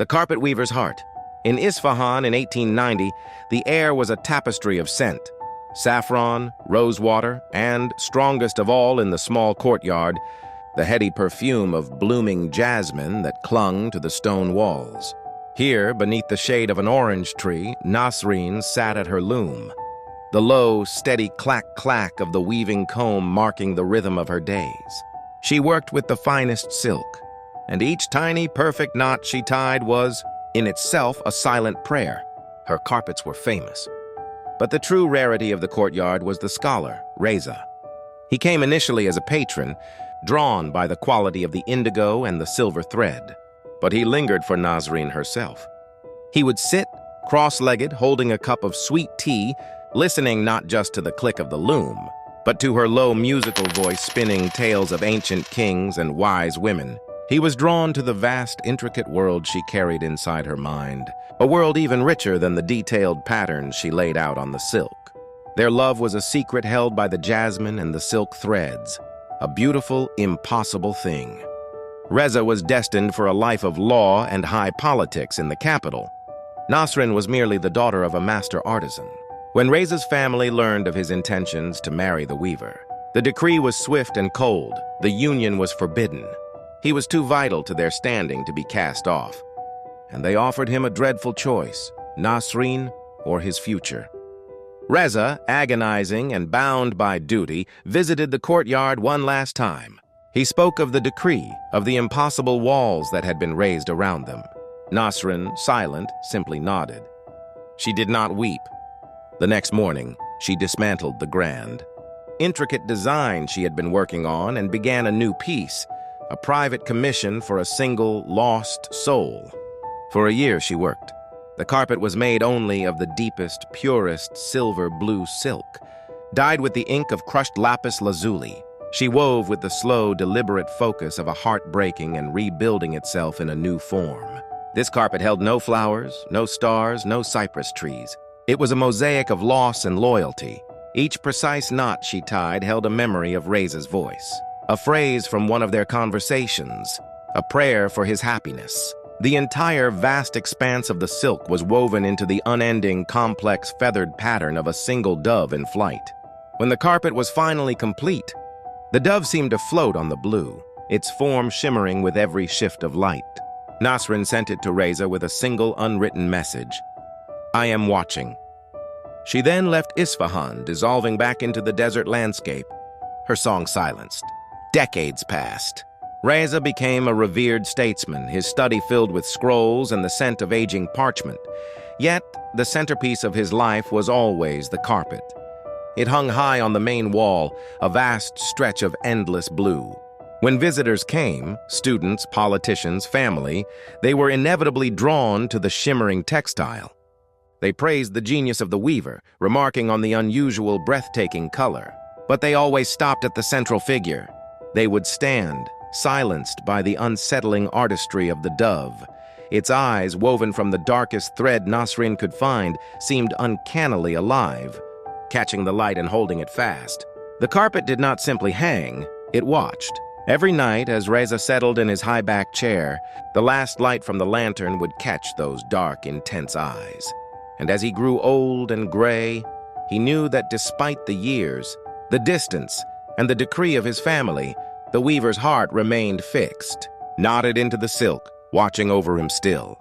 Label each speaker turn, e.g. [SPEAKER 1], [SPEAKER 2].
[SPEAKER 1] The carpet weaver's heart. In Isfahan in 1890, the air was a tapestry of scent. Saffron, rosewater, and, strongest of all in the small courtyard, the heady perfume of blooming jasmine that clung to the stone walls. Here, beneath the shade of an orange tree, Nasreen sat at her loom, the low, steady clack-clack of the weaving comb marking the rhythm of her days. She worked with the finest silk, and each tiny, perfect knot she tied was, in itself, a silent prayer. Her carpets were famous. But the true rarity of the courtyard was the scholar, Reza. He came initially as a patron, drawn by the quality of the indigo and the silver thread, but he lingered for Nasreen herself. He would sit, cross-legged, holding a cup of sweet tea, listening not just to the click of the loom, but to her low musical voice spinning tales of ancient kings and wise women. He was drawn to the vast, intricate world she carried inside her mind, a world even richer than the detailed patterns she laid out on the silk. Their love was a secret held by the jasmine and the silk threads, a beautiful, impossible thing. Reza was destined for a life of law and high politics in the capital. Nasreen was merely the daughter of a master artisan. When Reza's family learned of his intentions to marry the weaver, the decree was swift and cold. The union was forbidden. He was too vital to their standing to be cast off, and they offered him a dreadful choice, Nasreen or his future. Reza, agonizing and bound by duty, visited the courtyard one last time. He spoke of the decree, of the impossible walls that had been raised around them. Nasreen, silent, simply nodded. She did not weep. The next morning, she dismantled the grand, intricate design she had been working on and began a new piece, a private commission for a single, lost soul. For a year she worked. The carpet was made only of the deepest, purest silver blue silk, dyed with the ink of crushed lapis lazuli. She wove with the slow, deliberate focus of a heart breaking and rebuilding itself in a new form. This carpet held no flowers, no stars, no cypress trees. It was a mosaic of loss and loyalty. Each precise knot she tied held a memory of Reza's voice, a phrase from one of their conversations, a prayer for his happiness. The entire vast expanse of the silk was woven into the unending, complex, feathered pattern of a single dove in flight. When the carpet was finally complete, the dove seemed to float on the blue, its form shimmering with every shift of light. Nasreen sent it to Reza with a single unwritten message: "I am watching." She then left Isfahan, dissolving back into the desert landscape, her song silenced. Decades passed. Reza became a revered statesman, his study filled with scrolls and the scent of aging parchment. Yet, the centerpiece of his life was always the carpet. It hung high on the main wall, a vast stretch of endless blue. When visitors came, students, politicians, family, they were inevitably drawn to the shimmering textile. They praised the genius of the weaver, remarking on the unusual, breathtaking color. But they always stopped at the central figure. They would stand, silenced by the unsettling artistry of the dove. Its eyes, woven from the darkest thread Nasreen could find, seemed uncannily alive, catching the light and holding it fast. The carpet did not simply hang, it watched. Every night, as Reza settled in his high-backed chair, the last light from the lantern would catch those dark, intense eyes. And as he grew old and gray, he knew that despite the years, the distance, and the decree of his family, the weaver's heart remained fixed, knotted into the silk, watching over him still.